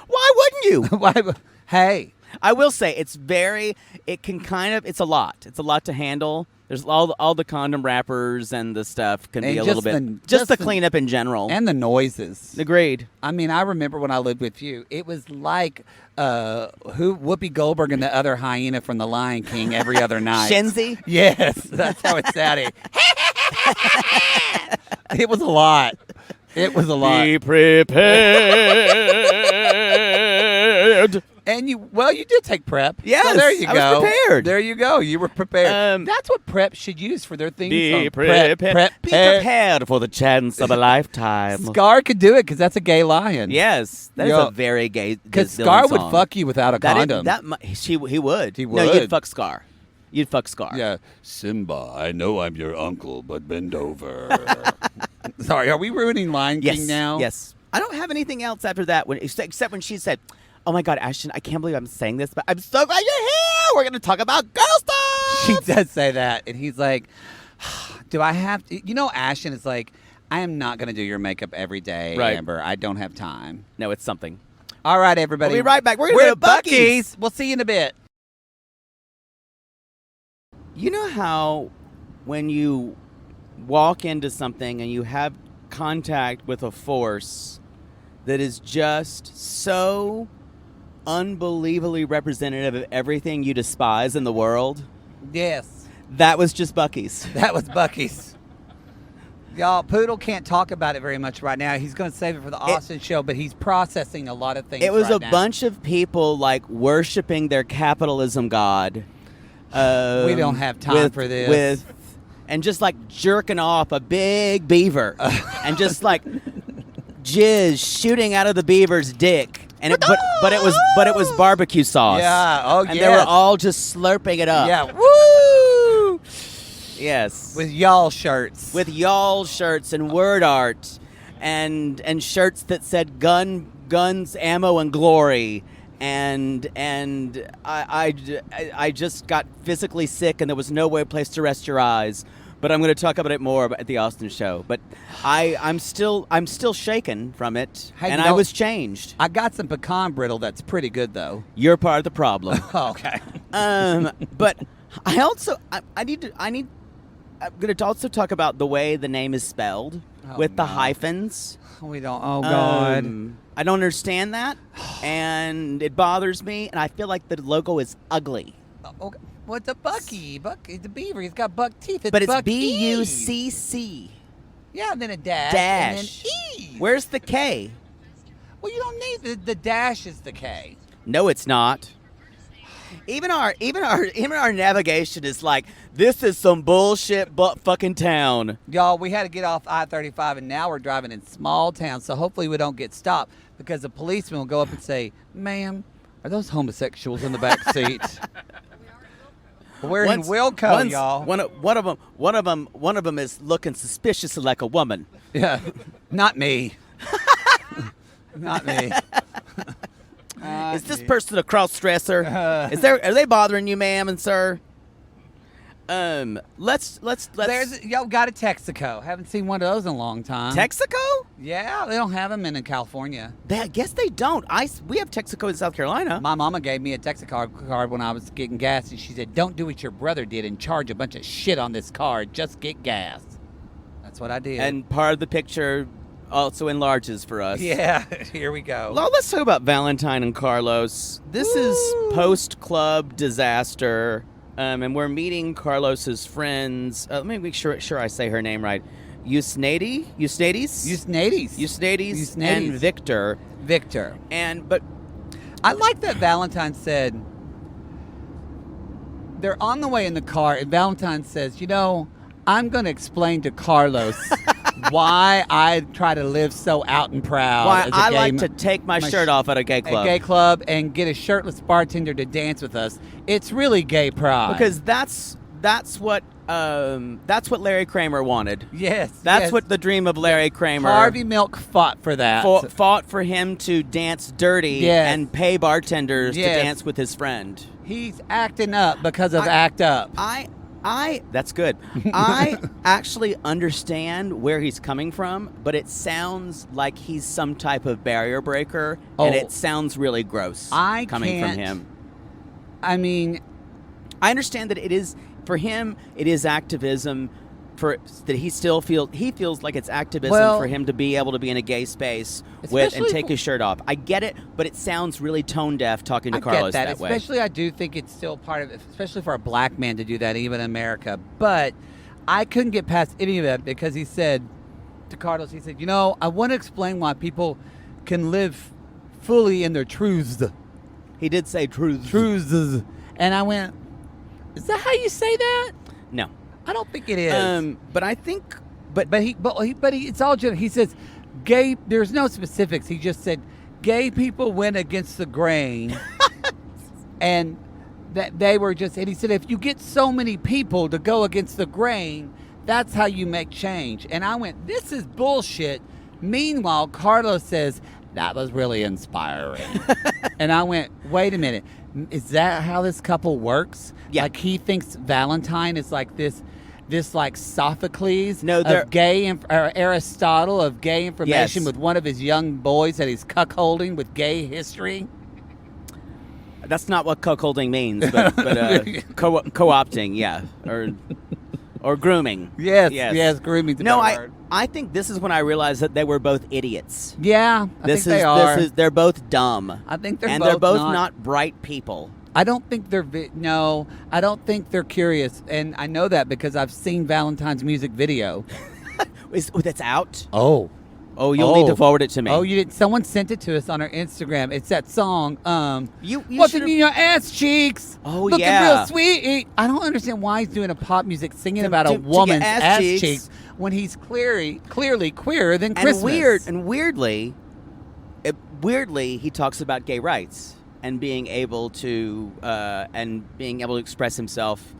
Why wouldn't you? Why? Hey. I will say it's a lot. It's a lot to handle. There's all the condom wrappers and the stuff can be And a little bit. Just the cleanup in general. And the noises. Agreed. I mean, I remember when I lived with you, it was like Whoopi Goldberg and the other hyena from The Lion King every other night. Shenzi? Yes, that's how it sounded. It was a lot. It was a lot. Be prepared. And you did take prep. Yes, so there you I go. was prepared. There you go. You were prepared. That's what prep should use for their theme song. Be prepared for the chance of a lifetime. Scar could do it because that's a gay lion. Yes, that is a very gay. Because Scar would fuck you without a condom. He would. He No, would. you'd fuck Scar. You'd fuck Scar. Yeah. Simba, I know I'm your uncle, but bend over. Sorry, are we ruining Lion King now? Yes. I don't have anything else after that, except when she said, "Oh my God, Ashton, I can't believe I'm saying this, but I'm so glad you're here. We're going to talk about girl stuff." She does say that, and he's like, "Do I have to?" You know, Ashton is like, "I am not going to do your makeup every day, Right. Amber. I don't have time." No, it's something. All right, everybody. We'll be right back. We're going to Buc-ee's. We'll see you in a bit. You know how when you walk into something and you have contact with a force that is just so unbelievably representative of everything you despise in the world? Yes. That was just Buc-ee's. That was Buc-ee's. Y'all, Poodle can't talk about it very much right now. He's going to save it for the Austin show, but he's processing a lot of things. It was right a now. bunch of people like worshiping their capitalism god. We don't have time for this. And just like jerking off a big beaver and just like jizz shooting out of the beaver's dick. And but it was barbecue sauce. Yeah. Oh, and they were all just slurping it up. Yeah. Woo! Yes. With y'all shirts. With y'all shirts and word art and shirts that said guns, ammo, and glory. And I just got physically sick, and there was no place to rest your eyes. But I'm going to talk about it more at the Austin show. But I'm still shaken from it, Hey, and I was changed. I got some pecan brittle that's pretty good though. You're part of the problem. Okay. But I also I'm going to also talk about the way the name is spelled with the hyphens. We don't. Oh God. I don't understand that, and it bothers me, and I feel like the logo is ugly. Okay. Well, it's a Bucky. It's a beaver. He's got buck teeth. But it's Buc-ee's. BUCC. Yeah, and then a dash. Dash. And then E. Where's the K? Well, you don't need the dash is the K. No, it's not. Even our navigation is like, this is some bullshit butt fucking town. Y'all, we had to get off I-35, and now we're driving in small towns, so hopefully we don't get stopped because the policeman will go up and say, "Ma'am, are those homosexuals in the back seat?" We're in Wilco, y'all. One of them is looking suspiciously like a woman. Yeah, not me. Not me. Is this person a cross-dresser? Are they bothering you, ma'am and sir? Let's. Y'all got a Texaco. Haven't seen one of those in a long time. Texaco? Yeah, they don't have them in California. I guess they don't. We have Texaco in South Carolina. My mama gave me a Texaco card when I was getting gas, and she said, "Don't do what your brother did and charge a bunch of shit on this card. Just get gas." That's what I did. And part of the picture also enlarges for us. Yeah, here we go. Well, let's talk about Valentine and Carlos. This is post-club disaster. And we're meeting Carlos's friends. Let me make sure I say her name right. Eusnades, and Victor. But I like that Valentine said they're on the way in the car, and Valentine says, I'm going to explain to Carlos why I try to live so out and proud. Why I like to take my shirt off at a gay club. A gay club and get a shirtless bartender to dance with us. It's really gay pride. Because that's what Larry Kramer wanted. Yes. That's what the dream of Larry Kramer. Harvey Milk fought for that. Fought for him to dance dirty and pay bartenders to dance with his friend. He's acting up because of Act Up. That's good. I actually understand where he's coming from, but it sounds like he's some type of barrier breaker, and it sounds really gross coming from him. I mean, I understand that it is, for him, it is activism, that he feels like it's activism for him to be able to be in a gay space and take his shirt off. I get it, but it sounds really tone deaf talking to Carlos that way. Especially, I do think it's still part of it, especially for a black man to do that, even in America. But I couldn't get past any of that because he said to Carlos, he said, I want to explain why people can live fully in their truths. He did say truths. Truths. And I went, is that how you say that? No. I don't think it is. But I think, but it's all general. He says, gay. There's no specifics. He just said, gay people went against the grain, and that they were just. And he said, if you get so many people to go against the grain, that's how you make change. And I went, this is bullshit. Meanwhile, Carlos says that was really inspiring, and I went, wait a minute. Is that how this couple works? Yeah. Like he thinks Valentine is like this like Sophocles of gay or Aristotle of gay information with one of his young boys that he's cuckolding with gay history. That's not what cuckolding means, but co-opting, or grooming. Yes, grooming. I think this is when I realized that they were both idiots. Yeah, I think they are. They're both dumb. I think they're both not bright people. I don't think they're I don't think they're curious, and I know that because I've seen Valentine's music video. That's out? Oh, you'll need to forward it to me. Oh, you did. Someone sent it to us on our Instagram. It's that song. What's in your ass cheeks? Oh, looking real sweet. I don't understand why he's doing a pop music singing about a woman's ass cheeks when he's clearly queerer than Christmas. And weirdly, he talks about gay rights and being able to express himself,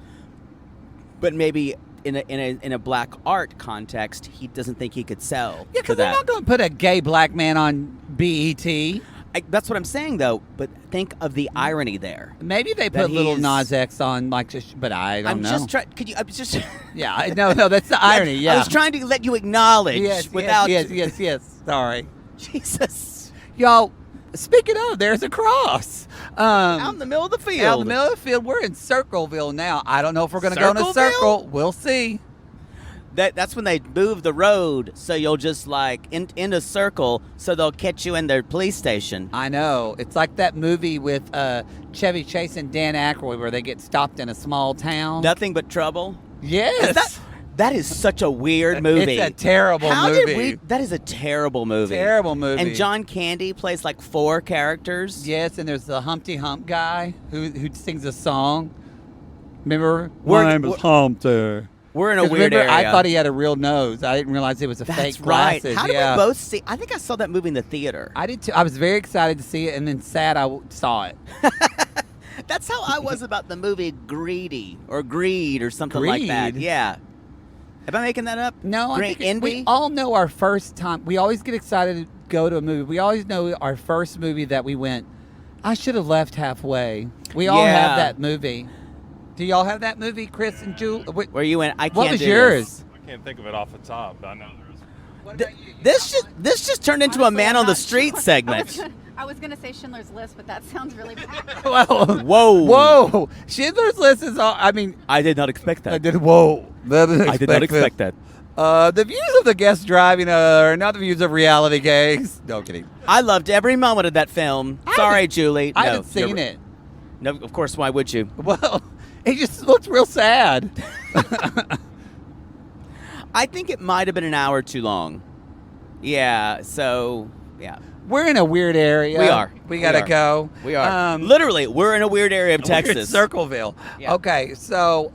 but maybe in a black art context, he doesn't think he could sell. Yeah, because they're not going to put a gay black man on BET. That's what I'm saying, though. But think of the irony there. Maybe they put Little Nas X on, but I don't know. I'm just trying. Could you? I'm just. Yeah, no, that's the irony. Yeah, I was trying to let you acknowledge without. Yes. Sorry, Jesus, y'all. Speaking of, there's a cross. Out in the middle of the field. Out in the middle of the field. We're in Circleville now. I don't know if we're going to go in a circle. We'll see. That's when they move the road, so you'll just in a circle, so they'll catch you in their police station. I know. It's like that movie with Chevy Chase and Dan Aykroyd where they get stopped in a small town. Nothing But Trouble? Yes. That is such a weird movie. It's a terrible movie. That is a terrible movie. Terrible movie. And John Candy plays 4 characters. Yes, and there's the Humpty Hump guy who sings a song. Remember? My name is Humpty. We're in a weird area. I thought he had a real nose. I didn't realize it was fake glasses. Right. How did we both see? I think I saw that movie in the theater. I did too. I was very excited to see it, and then sad I saw it. That's how I was about the movie Greed or something like that. Yeah. Am I making that up? No, I think Envy? We all know our first time. We always get excited to go to a movie. We always know our first movie that we went, I should have left halfway. We all Yeah. have that movie. Do y'all have that movie, Chris and Jewel? Where you went, I can't What was do yours? this. I can't think of it off the top, but I know there's. What about you? This just turned into a Honestly, man I'm on the not street sure. segment. I was gonna say Schindler's List, but that sounds really bad. Whoa. Whoa. Schindler's List is all, I mean, I did not expect that. I did, whoa. I did not expect that. The views of the guests driving are not the views of reality gays. No kidding. I loved every moment of that film. Sorry, Julie. I No, haven't seen you're- it. No, of course. Why would you? Well, it just looked real sad. I think it might have been an hour too long. Yeah. So yeah, We're in a weird area. We are. We gotta We are. go. we are. Um, Literally, we're in a weird area of we're in Texas. Circleville. Yeah. Okay, so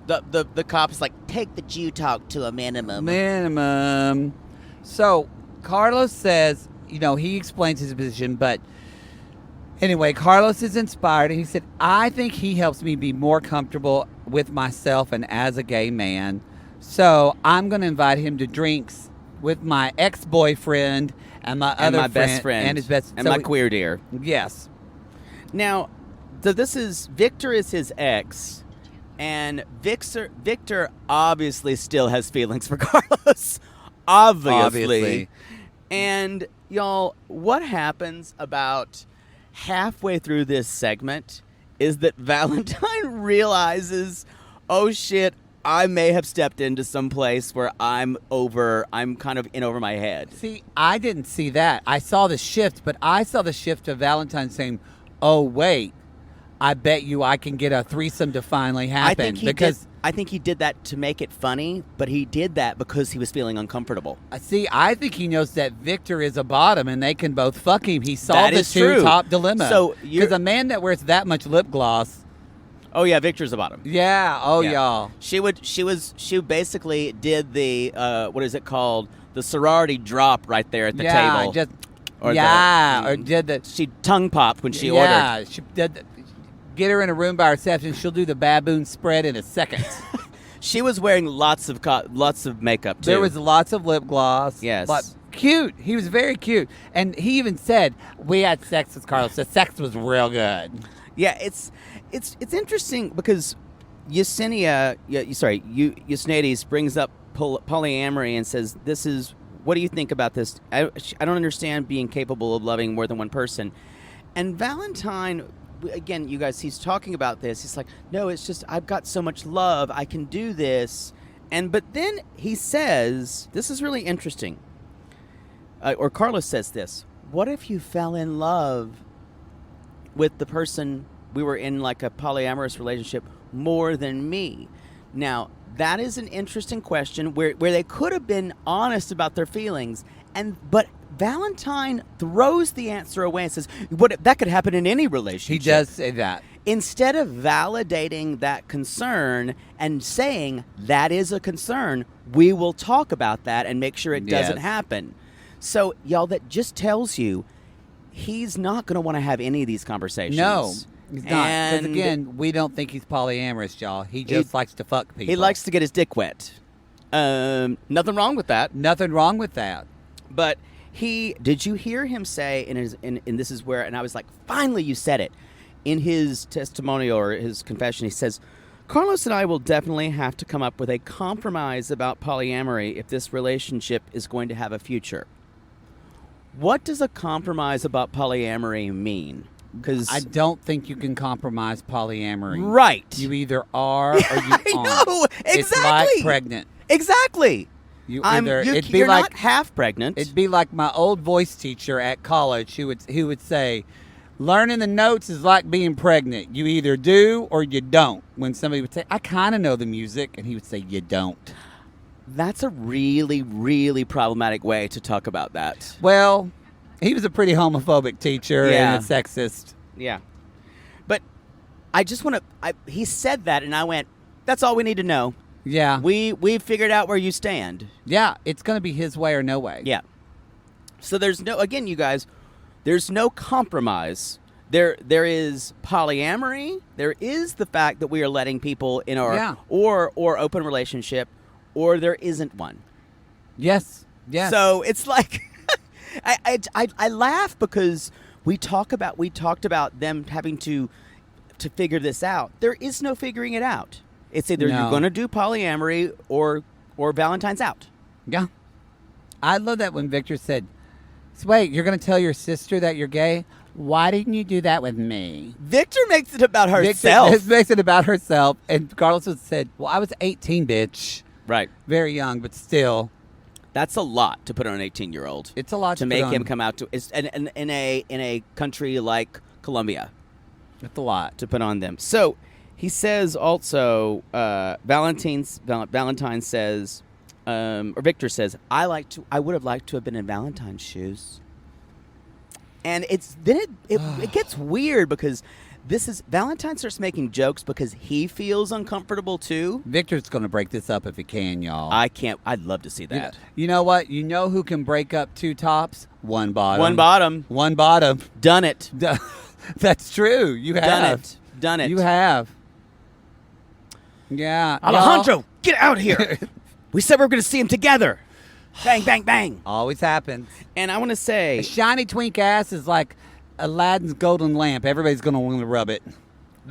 The cop's like, take the Jew talk to a minimum. So Carlos says, he explains his position, but anyway, Carlos is inspired, and he said, I think he helps me be more comfortable with myself and as a gay man. So I'm going to invite him to drinks with my ex-boyfriend and my And other my best friend. and his best And so my we- queer dear. Yes. Now, so this is Victor is his ex, and Victor obviously still has feelings for Carlos. Obviously. And y'all, what happens about halfway through this segment is that Valentine realizes, oh shit, I may have stepped into some place where I'm kind of in over my head. See, I didn't see that. I saw the shift, but I saw the shift of Valentine saying, oh, wait, I bet you I can get a threesome to finally happen. I think he did that to make it funny, but he did that because he was feeling uncomfortable. I think he knows that Victor is a bottom and they can both fuck him. He That solved the is true. top dilemma. So because a man that wears that much lip gloss, Oh yeah, Victor's the bottom. yeah, oh Yeah. y'all. She basically did the what is it called? The sorority drop right there at the yeah, table. just Or or did the She tongue popped when she ordered. yeah, she did. Get her in a room by herself, and she'll do the baboon spread in a second. She was wearing lots of makeup too. There was lots of lip gloss. Yes. But cute. He was very cute. And he even said, we had sex with Carlos. The sex was real good. Yeah, it's interesting because Yusnades brings up polyamory and says, "This is what do you think about this? I don't understand being capable of loving more than one person." And Valentine, again, you guys, he's talking about this. He's like, "No, it's just I've got so much love, I can do this." But then he says, "This is really interesting." Or Carlos says this: "What if you fell in love with the person we were in like a polyamorous relationship more than me?" Now, that is an interesting question where they could have been honest about their feelings, but Valentine throws the answer away and says, "What that could happen in any relationship." He does say that. Instead of validating that concern and saying that is a concern, we will talk about that and make sure it doesn't Yes. happen. So, y'all, that just tells you he's not going to want to have any of these conversations. No, he's not. Because And again, we don't think he's polyamorous, y'all. He just likes to fuck people. he likes to get his dick wet. Nothing wrong with that. Nothing wrong with that. But did you hear him say in this is where, and I was like, finally you said it. In his testimonial or his confession, he says, "Carlos and I will definitely have to come up with a compromise about polyamory if this relationship is going to have a future." What does a compromise about polyamory mean? Because I don't think you can compromise polyamory. right, You either are or you I aren't. know, It's exactly. like pregnant. exactly. You I'm, either you, it'd be you're like not half pregnant. it'd be like my old voice teacher at college who would say, learning the notes is like being pregnant. You either do or you don't. When somebody would say, I kind of know the music, and he would say, you don't. That's a really, really problematic way to talk about that. Well, he was a pretty homophobic teacher Yeah. and a sexist. Yeah. But I just want to... he said that, and I went, that's all we need to know. Yeah. We've figured out where you stand. Yeah, it's going to be his way or no way. Yeah. So there's no... Again, you guys, there's no compromise. There is polyamory. There is the fact that we are letting people in our... Yeah. Or open relationship, or there isn't one. Yes. Yes. So it's like... I laugh because we talked about them having to figure this out. There is no figuring it out. It's either you're going to do polyamory or Valentine's out. Yeah. I love that when Victor said, so wait, you're going to tell your sister that you're gay? Why didn't you do that with me? Victor makes it about herself. Victor makes it about herself. And Carlos said, well, I was 18, bitch. Right. Very young, but still. That's a lot to put on an 18-year-old. It's a lot to make put him on. come out to in a country like Colombia. It's a lot to put on them. So he says also, Valentine says, or Victor says, I would have liked to have been in Valentine's shoes. And it gets weird because Valentine starts making jokes because he feels uncomfortable too. Victor's going to break this up if he can, y'all. I'd love to see that. You know what? You know who can break up two tops? One bottom. One bottom. Done it. That's true. You have. Done it. You have. Yeah. Alejandro, get out of here. We said we were going to see him together. Bang, bang, bang. Always happens. And I want to say, a shiny twink ass is like Aladdin's golden lamp. Everybody's going to want to rub it.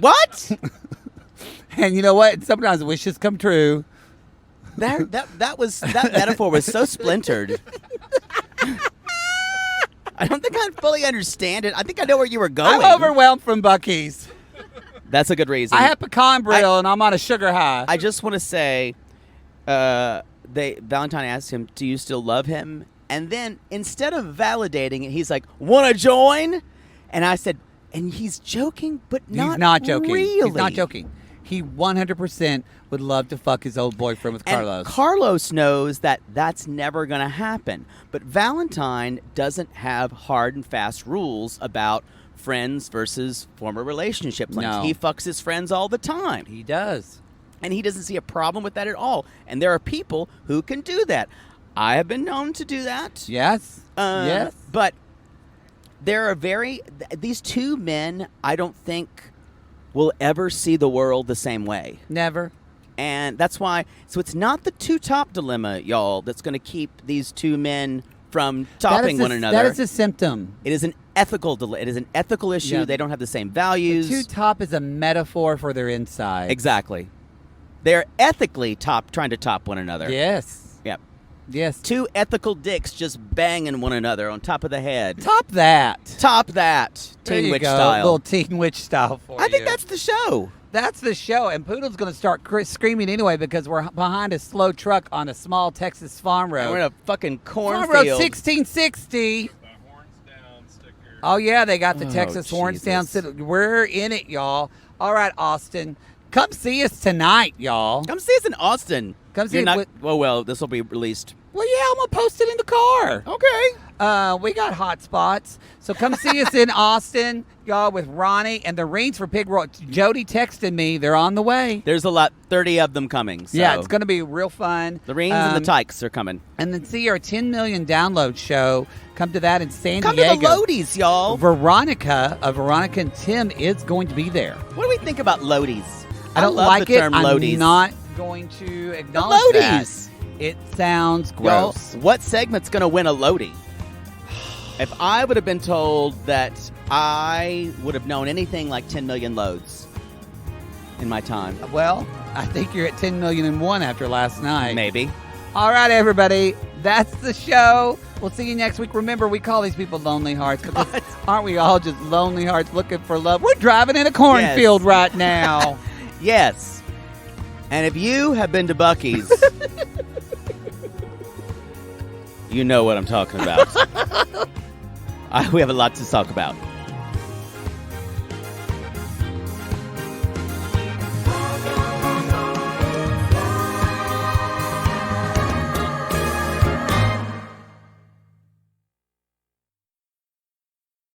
What? And you know what? Sometimes wishes come true. That metaphor was so splintered. I don't think I fully understand it. I think I know where you were going. I'm overwhelmed from Buc-ee's. That's a good reason. I have pecan brittle and I'm on a sugar high. I just want to say, Valentine asked him, "Do you still love him?" And then instead of validating it, he's like, "Want to join?" And I said, and he's joking, but He's not joking. Really. He's not joking. He 100% would love to fuck his old boyfriend with Carlos. And Carlos knows that that's never going to happen. But Valentine doesn't have hard and fast rules about friends versus former relationships. No. He fucks his friends all the time. He does. And he doesn't see a problem with that at all. And there are people who can do that. I have been known to do that. Yes. Yes. But there are these two men, I don't think, will ever see the world the same way. Never. And that's why, so it's not the two-top dilemma, y'all, that's going to keep these two men from topping one another. That is a symptom. It is an ethical issue. Yeah. They don't have the same values. The two-top is a metaphor for their inside. Exactly. They're ethically trying to top one another. Yes. Yep. Yes. Two ethical dicks just banging one another on top of the head. Top that. Top that. There Teen you Witch go. style. Little Teen Witch style for you. I think that's the show. That's the show. And Poodle's going to start screaming anyway because we're behind a slow truck on a small Texas farm road. And we're in a fucking Farm cornfield. Road 1660. The horns down sticker. Oh, yeah, they got the Oh, Texas horns down. Jesus. We're in it, y'all. All right, Austin. Come see us tonight, y'all. Come see us in Austin. Come see You're it not, with- well, this will be released. Well, yeah, I'm going to post it in the car. Okay. We got hot spots. So come see us in Austin, y'all, with Ronnie. And the rings for Pig Roll. Jody texted me. They're on the way. There's 30 of them coming. So. Yeah, it's going to be real fun. The rings and the tykes are coming. And then see our 10 million download show. Come to that in San Come Diego. to the Lodies, y'all. Veronica and Tim is going to be there. What do we think about Lodies? I don't love like the it. term I'm Lodies. not going to acknowledge that. Lodies. It sounds Y'all, gross. what segment's going to win a Lodi? If I would have been told that I would have known anything like 10 million loads in my time. Well, I think you're at 10 million and one after last night. Maybe. All right, everybody. That's the show. We'll see you next week. Remember, we call these people lonely hearts because aren't we all just lonely hearts looking for love? We're driving in a cornfield right now. Yes. And if you have been to Buc-ee's, you know what I'm talking about. We have a lot to talk about.